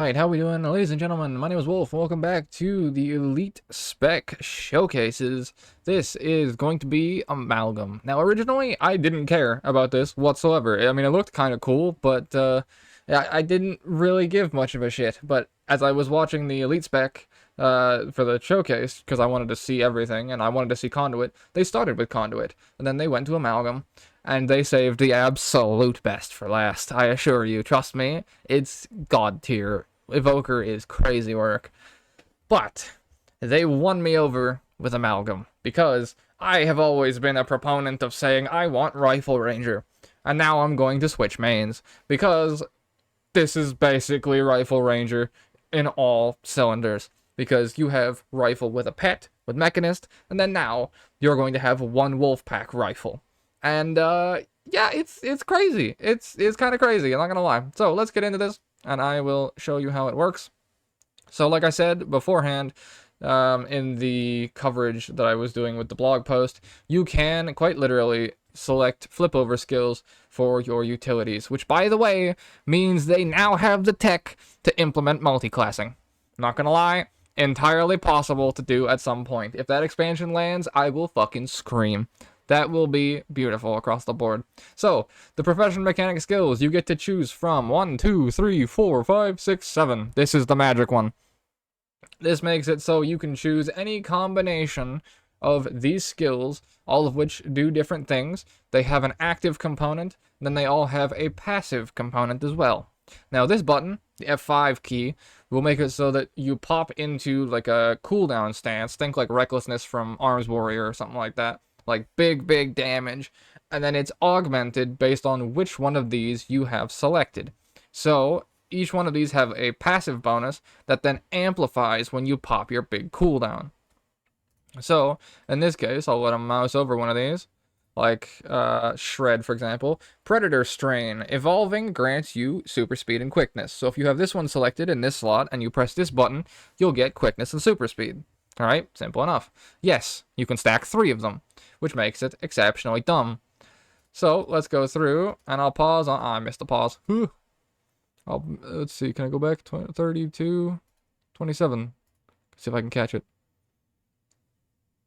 Alright, how we doing? Ladies and gentlemen, my name is Wolf, and welcome back to the Elite Spec Showcases. This is going to be Amalgam. Now, originally, I didn't care about this whatsoever. I mean, it looked kind of cool, but yeah, I didn't really give much of a shit. But as I was watching the Elite Spec for the showcase, because I wanted to see everything, and I wanted to see Conduit, they started with Conduit, and then they went to Amalgam. And they saved the absolute best for last, I assure you. Trust me, it's god tier. Evoker is crazy work. But they won me over with Amalgam, because I have always been a proponent of saying I want Rifle Ranger. And now I'm going to switch mains, because this is basically Rifle Ranger in all cylinders. Because you have Rifle with a pet, with Mechanist, and then now you're going to have one Wolfpack rifle. And yeah, it's crazy. It's kind of crazy, I'm not gonna lie. So let's get into this, and I will show you how it works. So like I said beforehand, in the coverage that I was doing with the blog post, you can quite literally select flip over skills for your utilities, which by the way means they now have the tech to implement multi-classing. Not gonna lie, entirely possible to do at some point. If that expansion lands, I will fucking scream. That will be beautiful across the board. So, the profession mechanic skills, you get to choose from 1, 2, 3, 4, 5, 6, 7. This is the magic one. This makes it so you can choose any combination of these skills, all of which do different things. They have an active component, then they all have a passive component as well. Now this button, the F5 key, will make it so that you pop into like a cooldown stance. Think like Recklessness from Arms Warrior or something like that. Like big damage, and then it's augmented based on which one of these you have selected. So each one of these have a passive bonus that then amplifies when you pop your big cooldown. So in this case, I'll let him mouse over one of these, like Shred, for example. Predator Strain. Evolving grants you super speed and quickness. So if you have this one selected in this slot and you press this button, you'll get quickness and super speed. Alright, simple enough. Yes, you can stack 3 of them, which makes it exceptionally dumb. So, let's go through, and I'll pause on... I missed the pause. Let's see, can I go back? 32, 27. See if I can catch it.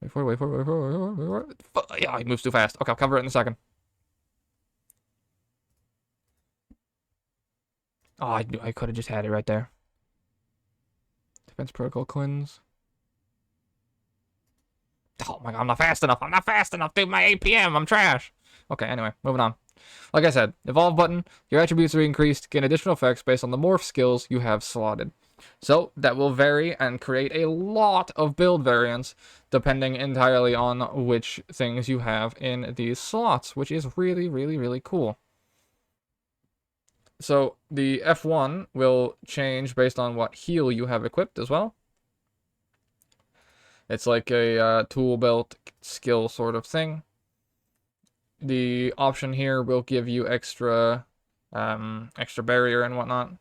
Wait for it. Yeah, he moves too fast. Okay, I'll cover it in a second. Oh, I could have just had it right there. Defense Protocol Cleanse. Oh my god, I'm not fast enough, dude, my APM, I'm trash. Okay, anyway, moving on. Like I said, Evolve button, your attributes are increased, gain additional effects based on the morph skills you have slotted. So, that will vary and create a lot of build variants, depending entirely on which things you have in these slots, which is really cool. So, the F1 will change based on what heal you have equipped as well. It's like a tool belt skill sort of thing. The option here will give you extra barrier and whatnot.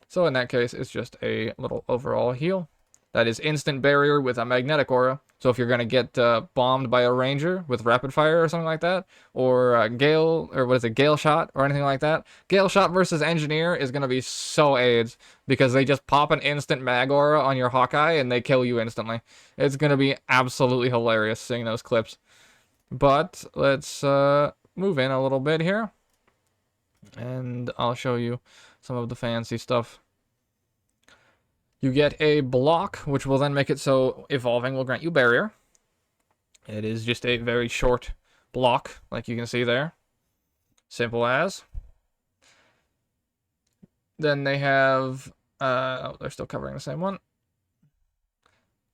So in that case, it's just a little overall heal. That is instant barrier with a magnetic aura. So if you're going to get bombed by a ranger with rapid fire or something like that, or Gale, or what is it, Gale Shot or anything like that, Gale Shot versus Engineer is going to be so AIDS, because they just pop an instant mag aura on your Hawkeye and they kill you instantly. It's going to be absolutely hilarious seeing those clips. But let's move in a little bit here, and I'll show you some of the fancy stuff. You get a block, which will then make it so evolving will grant you barrier. It is just a very short block, like you can see there. Simple as. Then they have, oh, they're still covering the same one.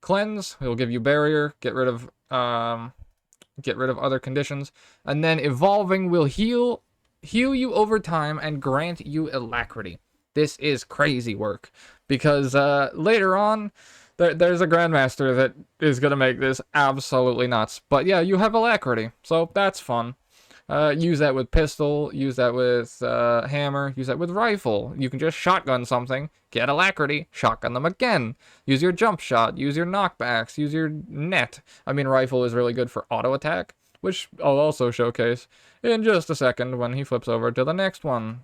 Cleanse, it will give you barrier, get rid of other conditions. And then evolving will heal you over time and grant you alacrity. This is crazy work, because later on, there's a Grandmaster that is going to make this absolutely nuts. But yeah, you have alacrity, so that's fun. Use that with pistol, use that with hammer, use that with rifle. You can just shotgun something, get alacrity, shotgun them again. Use your jump shot, use your knockbacks, use your net. I mean, rifle is really good for auto attack, which I'll also showcase in just a second when he flips over to the next one.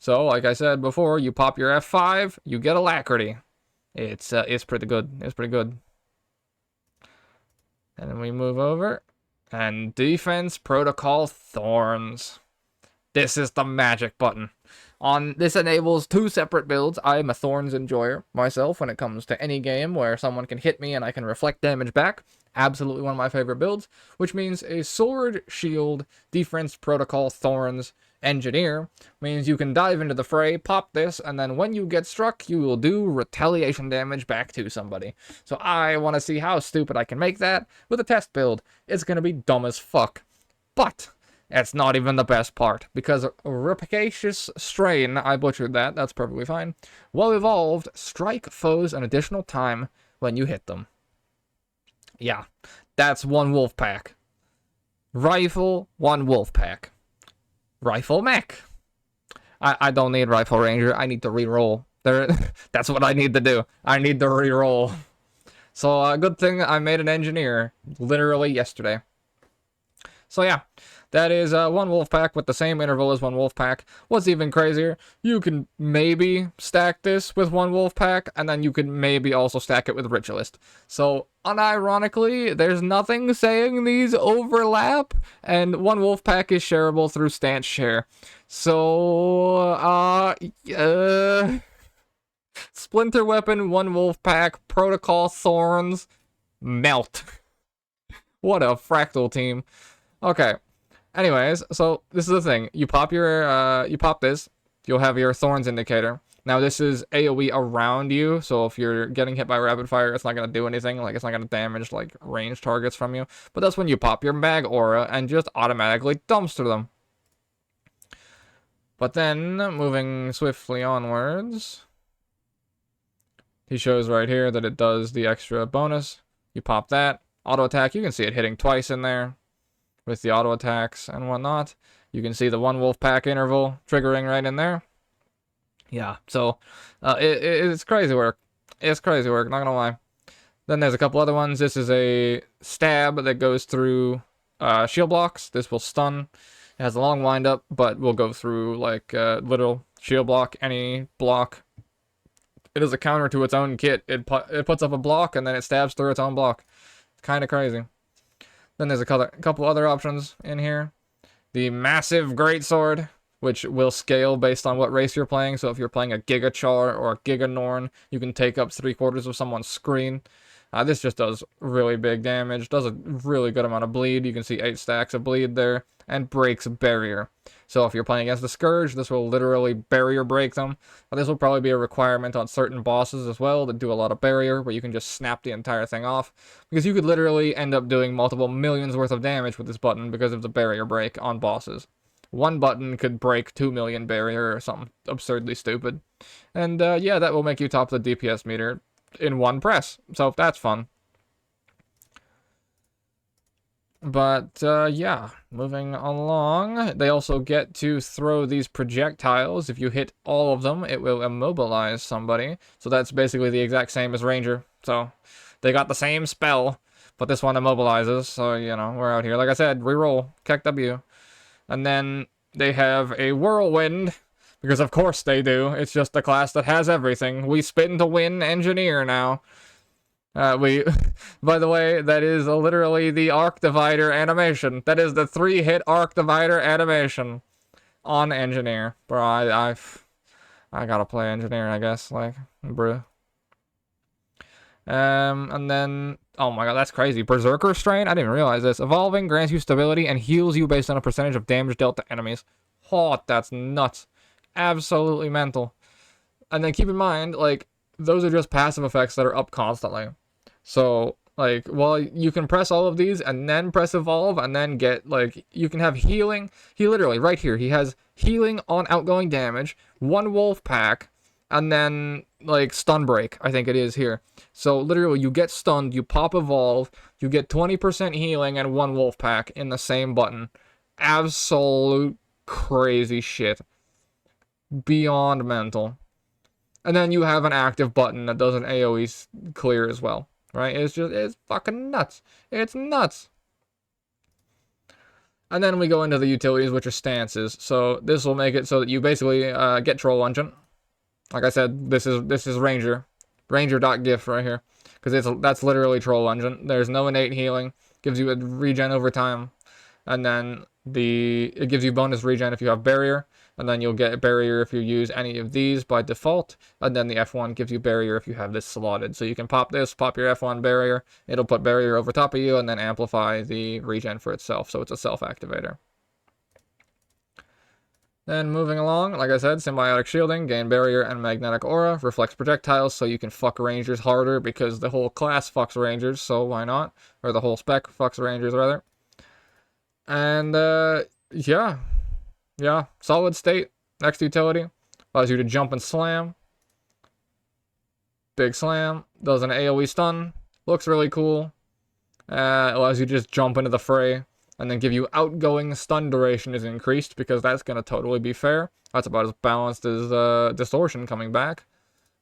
So, like I said before, you pop your F5, you get Alacrity. It's pretty good. It's pretty good. And then we move over. And Defense Protocol Thorns. This is the magic button. This enables 2 separate builds. I am a Thorns enjoyer myself when it comes to any game where someone can hit me and I can reflect damage back. Absolutely one of my favorite builds, which means a Sword, Shield, Defense Protocol, Thorns, Engineer means you can dive into the fray, pop this, and then when you get struck, you will do retaliation damage back to somebody. So I want to see how stupid I can make that with a test build. It's going to be dumb as fuck. But that's not even the best part, because Rapacious Strain, I butchered that, that's perfectly fine, well evolved, strike foes an additional time when you hit them. Yeah, that's 1 wolf pack. Rifle, 1 wolf pack. Rifle mech. I don't need Rifle Ranger, I need to reroll. That's what I need to do. I need to reroll. So, good thing I made an engineer literally yesterday. So yeah, that is 1 wolf pack with the same interval as 1 wolf pack. What's even crazier, you can maybe stack this with 1 wolf pack, and then you can maybe also stack it with Ritualist. So unironically, there's nothing saying these overlap, and 1 wolf pack is shareable through stance share. So Splinter Weapon, 1 wolf pack, Protocol Thorns, melt. What a fractal team. Okay, anyways, so this is the thing. You pop this, you'll have your Thorns indicator. Now this is AoE around you, so if you're getting hit by rapid fire, it's not going to do anything, like it's not going to damage like range targets from you. But that's when you pop your mag aura and just automatically dumpster them. But then, moving swiftly onwards, he shows right here that it does the extra bonus. You pop that, auto attack, you can see it hitting twice in there. With the auto attacks and whatnot. You can see the 1 wolf pack interval triggering right in there. Yeah, so it's crazy work. It's crazy work, not gonna lie. Then there's a couple other ones. This is a stab that goes through shield blocks. This will stun. It has a long windup, but will go through like literal shield block, any block. It is a counter to its own kit. It puts up a block and then it stabs through its own block. It's kind of crazy. Then there's a couple other options in here. The Massive Greatsword, which will scale based on what race you're playing. So if you're playing a Giga Char or a Giga Norn, you can take up 3/4 of someone's screen. This just does really big damage. Does a really good amount of bleed. You can see 8 stacks of bleed there. And breaks barrier. So if you're playing against the Scourge, this will literally barrier break them. But this will probably be a requirement on certain bosses as well that do a lot of barrier, where you can just snap the entire thing off. Because you could literally end up doing multiple millions worth of damage with this button because of the barrier break on bosses. 1 button could break 2 million barrier or something absurdly stupid. And yeah, that will make you top the DPS meter in 1 press. So that's fun. But, yeah, moving along, they also get to throw these projectiles. If you hit all of them, it will immobilize somebody. So that's basically the exact same as Ranger. So they got the same spell, but this one immobilizes. So, you know, we're out here. Like I said, reroll, Keck W. And then they have a Whirlwind, because of course they do. It's just a class that has everything. We spin to win Engineer now. By the way, that is literally the Arc Divider animation. That is the 3-hit Arc Divider animation on Engineer. Bro, I gotta play Engineer, I guess, like, bruh. And then, oh my god, that's crazy. Berserker Strain? I didn't realize this. Evolving grants you stability and heals you based on a percentage of damage dealt to enemies. Oh, that's nuts. Absolutely mental. And then keep in mind, like, those are just passive effects that are up constantly. So, like, well, you can press all of these and then press evolve and then get, like, you can have healing. He literally, right here, he has healing on outgoing damage, 1 wolf pack, and then, like, stun break, I think it is here. So, literally, you get stunned, you pop evolve, you get 20% healing and 1 wolf pack in the same button. Absolute crazy shit. Beyond mental. And then you have an active button that does an AoE clear as well. Right? It's fucking nuts. It's nuts. And then we go into the utilities, which are stances. So this will make it so that you basically get Troll Engine. Like I said, this is Ranger.gif right here, because that's literally Troll Engine. There's no innate healing, gives you a regen over time, and then it gives you bonus regen if you have barrier, and then you'll get barrier if you use any of these by default, and then the F1 gives you barrier if you have this slotted. So you can pop this, pop your F1 barrier, it'll put barrier over top of you, and then amplify the regen for itself, so it's a self-activator. Then moving along, like I said, symbiotic shielding, gain barrier and magnetic aura, reflects projectiles, so you can fuck rangers harder because the whole class fucks rangers, so why not? Or the whole spec fucks rangers, rather. And, yeah, solid state, next utility, allows you to jump and slam. Big slam, does an AoE stun, looks really cool. Allows you to just jump into the fray. And then give you outgoing stun duration is increased, because that's going to totally be fair. That's about as balanced as Distortion coming back.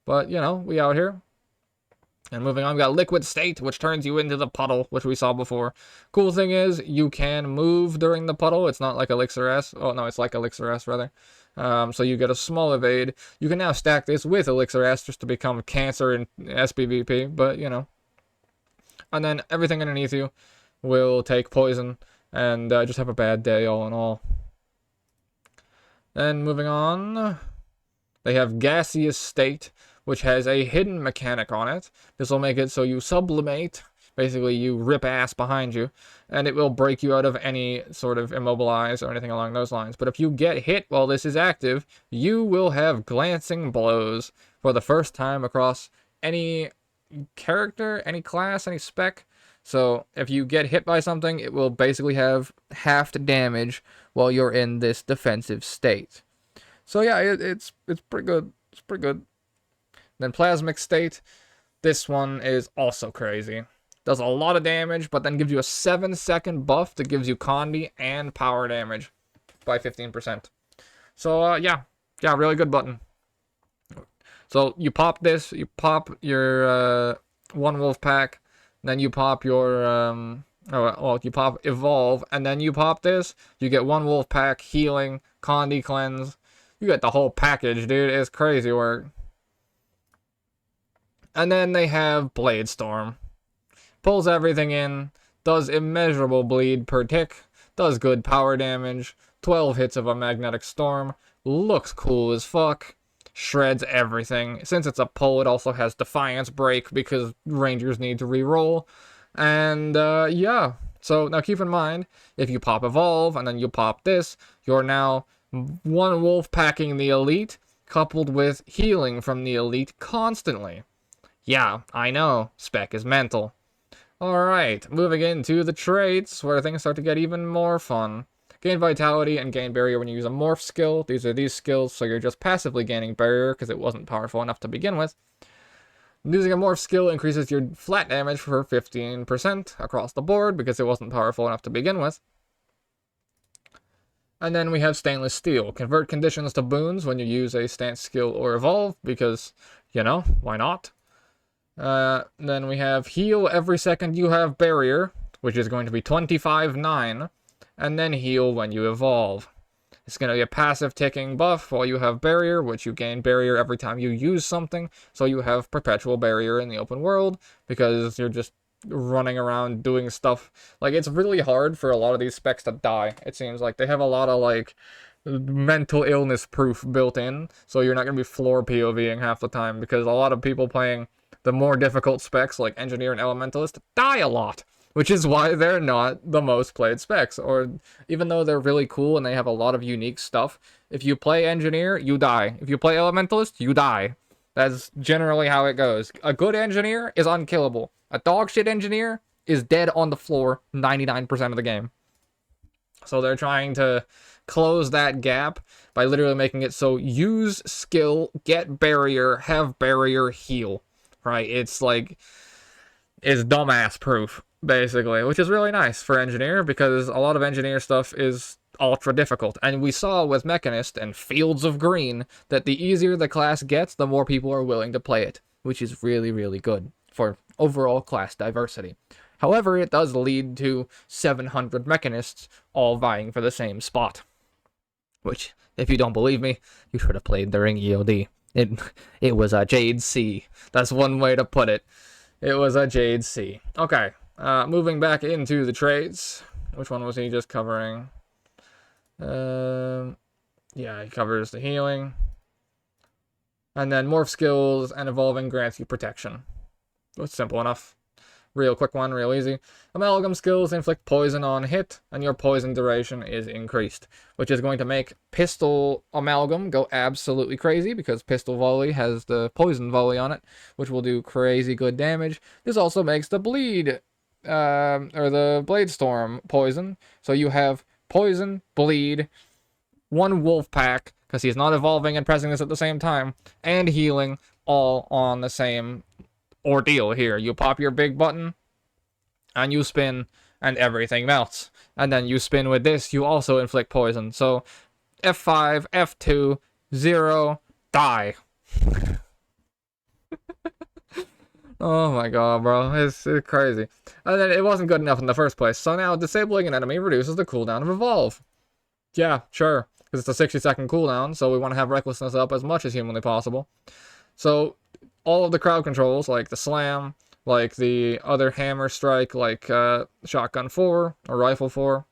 But, you know, we out here. And moving on, we got Liquid State, which turns you into the puddle, which we saw before. Cool thing is, you can move during the puddle. It's not like Elixir S. Oh, no, it's like Elixir S, rather. So you get a small evade. You can now stack this with Elixir S just to become Cancer in SPVP, but, you know. And then everything underneath you will take poison. And just have a bad day, all in all. Then moving on, they have Gaseous State, which has a hidden mechanic on it. This will make it so you sublimate, basically you rip ass behind you, and it will break you out of any sort of immobilize or anything along those lines. But if you get hit while this is active, you will have glancing blows for the first time across any character, any class, any spec. So if you get hit by something, it will basically have half the damage while you're in this defensive state. So yeah, it's pretty good. It's pretty good. Then Plasmic State. This one is also crazy. Does a lot of damage, but then gives you a 7-second buff that gives you Condi and power damage by 15%. So yeah, really good button. So you pop this, you pop your one wolf pack. Then you pop your, you pop Evolve, and then you pop this, you get one wolf pack, healing, Condi cleanse. You get the whole package, dude. It's crazy work. And then they have Blade Storm. Pulls everything in, does immeasurable bleed per tick, does good power damage, 12 hits of a magnetic storm, looks cool as fuck. Shreds everything. Since it's a pull, it also has Defiance Break because Rangers need to reroll. And, yeah. So, now keep in mind, if you pop Evolve and then you pop this, you're now one wolf packing the Elite, coupled with healing from the Elite constantly. Yeah, I know. Spec is mental. Alright, moving into the traits, where things start to get even more fun. Gain Vitality and gain Barrier when you use a Morph skill. These are these skills, so you're just passively gaining Barrier because it wasn't powerful enough to begin with. Using a Morph skill increases your flat damage for 15% across the board because it wasn't powerful enough to begin with. And then we have Stainless Steel. Convert conditions to boons when you use a stance skill or evolve because, you know, why not? Then we have Heal every second you have Barrier, which is going to be 25/9. And then heal when you evolve. It's going to be a passive ticking buff while you have barrier, which you gain barrier every time you use something, so you have perpetual barrier in the open world, because you're just running around doing stuff. Like, it's really hard for a lot of these specs to die, it seems like. They have a lot of, like, mental illness proof built in, so you're not going to be floor POVing half the time, because a lot of people playing the more difficult specs, like Engineer and Elementalist, die a lot. Which is why they're not the most played specs, or even though they're really cool and they have a lot of unique stuff, if you play Engineer, you die. If you play Elementalist, you die. That's generally how it goes. A good Engineer is unkillable. A dogshit Engineer is dead on the floor 99% of the game. So they're trying to close that gap by literally making it so use skill, get barrier, have barrier, heal. Right? It's like, it's dumbass proof. Basically, which is really nice for Engineer, because a lot of Engineer stuff is ultra difficult. And we saw with Mechanist and Fields of Green that the easier the class gets, the more people are willing to play it, which is really, really good for overall class diversity. However, it does lead to 700 mechanists all vying for the same spot. Which, if you don't believe me, you should have played during EOD. It was a Jade C. That's one way to put it. It was a Jade C. Okay, moving back into the trades. Which one was he just covering? Yeah, he covers the healing. And then morph skills and evolving grants you protection. It's simple enough. Real quick one, real easy. Amalgam skills inflict poison on hit, and your poison duration is increased, which is going to make Pistol Amalgam go absolutely crazy, because Pistol Volley has the Poison Volley on it, which will do crazy good damage. This also makes the Bleed, or the Blade Storm poison, so you have Poison, Bleed, one Wolf Pack, because he's not evolving and pressing this at the same time, and healing, all on the same ordeal here. You pop your big button, and you spin, and everything melts. And then you spin with this, you also inflict poison. So, F5, F2, 0, die. Oh my god, bro. It's crazy. And then it wasn't good enough in the first place. So now, disabling an enemy reduces the cooldown of Evolve. Yeah, sure. Because it's a 60-second cooldown, so we want to have Recklessness up as much as humanly possible. So, all of the crowd controls, like the slam, like the other hammer strike, like shotgun 4 or rifle 4.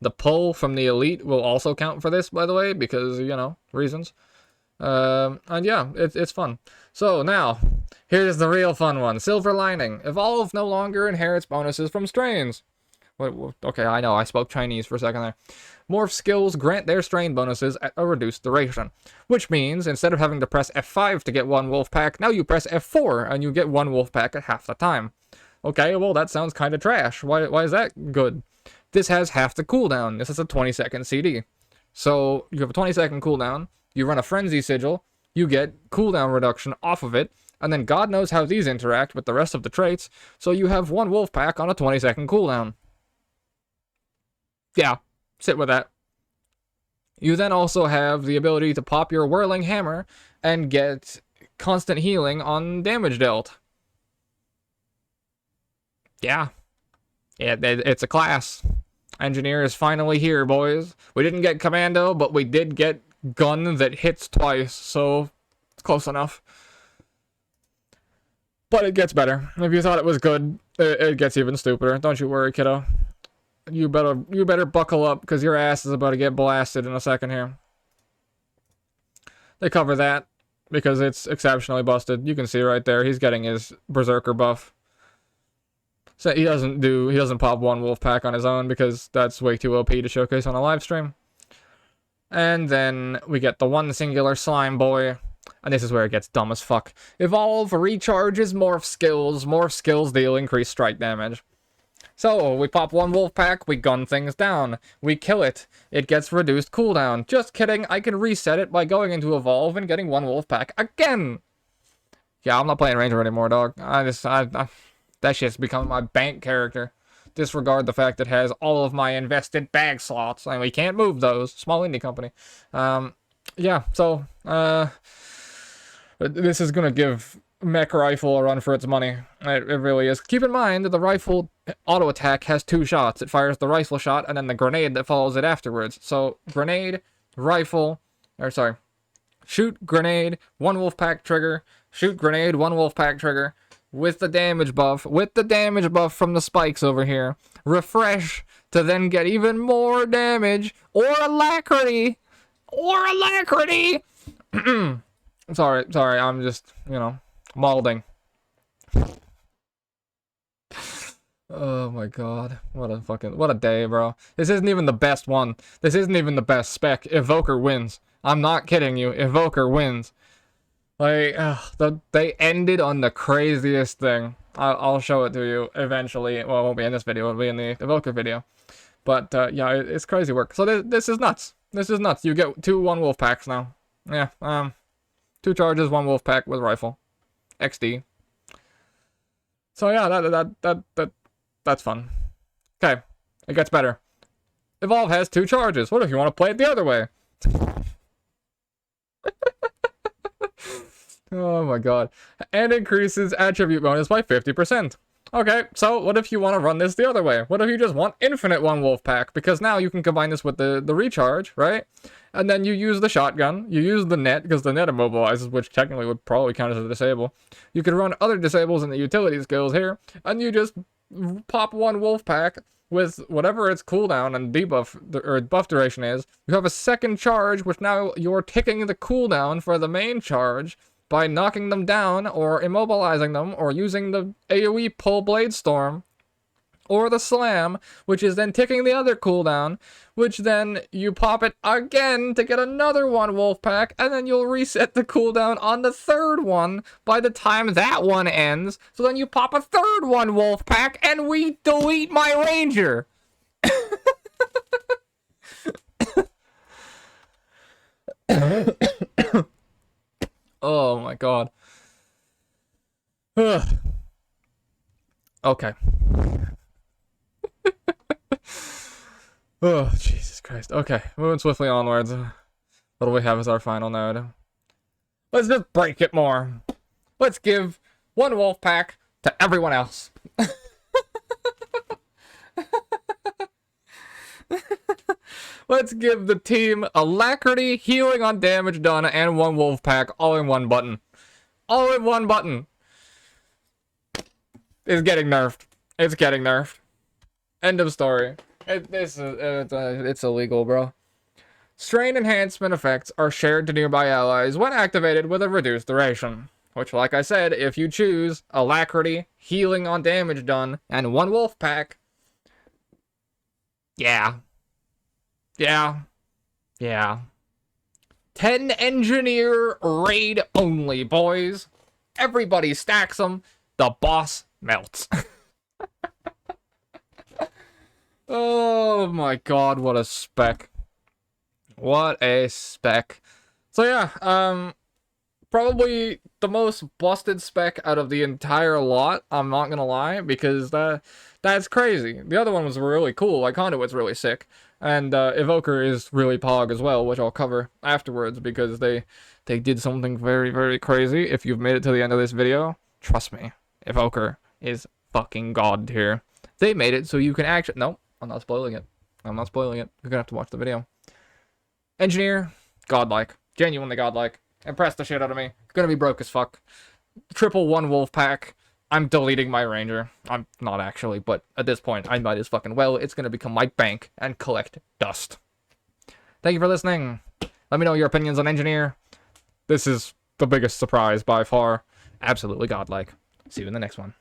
The pull from the elite will also count for this, by the way, because, you know, reasons. And yeah, it's fun. So now, here's the real fun one. Silver Lining. Evolve no longer inherits bonuses from strains. Okay, I know, I spoke Chinese for a second there. Morph skills grant their strain bonuses at a reduced duration, which means instead of having to press F5 to get one wolf pack, now you press F4 and you get one wolf pack at half the time. Okay, well that sounds kind of trash. Why is that good? This has half the cooldown. This is a 20-second CD. So you have a 20-second cooldown, you run a Frenzy Sigil, you get cooldown reduction off of it, and then God knows how these interact with the rest of the traits, so you have one wolf pack on a 20-second cooldown. Yeah, sit with that. You then also have the ability to pop your Whirling Hammer and get constant healing on damage dealt. Yeah. It's a class. Engineer is finally here, boys. We didn't get Commando, but we did get Gun that hits twice, so it's close enough. But it gets better. If you thought it was good, it gets even stupider. Don't you worry, kiddo. You better buckle up, because your ass is about to get blasted in a second here. They cover that, because it's exceptionally busted. You can see right there, he's getting his Berserker buff. So he doesn't pop one wolf pack on his own, because that's way too OP to showcase on a live stream. And then we get the one singular Slime Boy. And this is where it gets dumb as fuck. Evolve recharges morph skills. Morph skills deal increased strike damage. So, we pop one wolf pack, we gun things down. We kill it. It gets reduced cooldown. Just kidding, I can reset it by going into Evolve and getting one wolf pack again. Yeah, I'm not playing Ranger anymore, dog. That shit's becoming my bank character. Disregard the fact that it has all of my invested bag slots, and we can't move those. Small indie company. Yeah, so, this is gonna give Mech Rifle a run for its money. It really is. Keep in mind that the rifle auto attack has 2 shots. It fires the rifle shot and then the grenade that follows it afterwards. So grenade, rifle, shoot, grenade, one wolf pack trigger, shoot, grenade, one wolf pack trigger, with the damage buff from the spikes over here. Refresh to then get even more damage, or alacrity. Sorry, I'm just, malding. Oh my god. What a day, bro. This isn't even the best one. This isn't even the best spec. Evoker wins. I'm not kidding you. Evoker wins. Like, they ended on the craziest thing. I'll show it to you eventually. Well, it won't be in this video. It'll be in the Evoker video. But, yeah, it's crazy work. So this is nuts. This is nuts. You get 2 one wolf packs now. Yeah, 2 charges, 1 wolf pack with rifle. XD. So yeah, that's fun. Okay, it gets better. Evolve has 2 charges. What if you want to play it the other way? Oh my god. And increases attribute bonus by 50%. Okay, so what if you want to run this the other way? What if you just want infinite one wolf pack? Because now you can combine this with the recharge, right? And then you use the shotgun, you use the net, because the net immobilizes, which technically would probably count as a disable. You could run other disables in the utility skills here, and you just pop one wolf pack with whatever its cooldown and debuff or buff duration is. You have a second charge, which now you're ticking the cooldown for the main charge by knocking them down or immobilizing them or using the AoE pull blade storm or the slam, which is then ticking the other cooldown, which then you pop it again to get another one wolf pack, and then you'll reset the cooldown on the third one by the time that one ends. So then you pop a third one wolf pack and we delete my ranger. Oh my god. Okay. Oh, Jesus Christ. Okay, moving swiftly onwards. What do we have as our final node? Let's just break it more. Let's give one wolf pack to everyone else. Let's give the team alacrity, healing on damage done, and one wolf pack all in one button. All in one button. It's getting nerfed. It's getting nerfed. End of story. It's illegal, bro. Strain enhancement effects are shared to nearby allies when activated with a reduced duration. Which, like I said, if you choose alacrity, healing on damage done, and one wolf pack, yeah. 10 engineer raid only, boys. Everybody stacks them. The boss melts. Oh my god, what a spec. What a spec. So yeah, probably the most busted spec out of the entire lot, I'm not gonna lie, because that's crazy. The other one was really cool, like Conduit's really sick, and Evoker is really pog as well, which I'll cover afterwards, because they did something very, very crazy. If you've made it to the end of this video, trust me, Evoker is fucking god tier. They made it so you can actually... No, I'm not spoiling it. I'm not spoiling it. You're gonna have to watch the video. Engineer, godlike. Genuinely godlike. Impressed the shit out of me. Gonna be broke as fuck. Triple one wolf pack. I'm deleting my ranger. I'm not actually, but at this point, I might as fucking well. It's gonna become my bank and collect dust. Thank you for listening. Let me know your opinions on Engineer. This is the biggest surprise by far. Absolutely godlike. See you in the next one.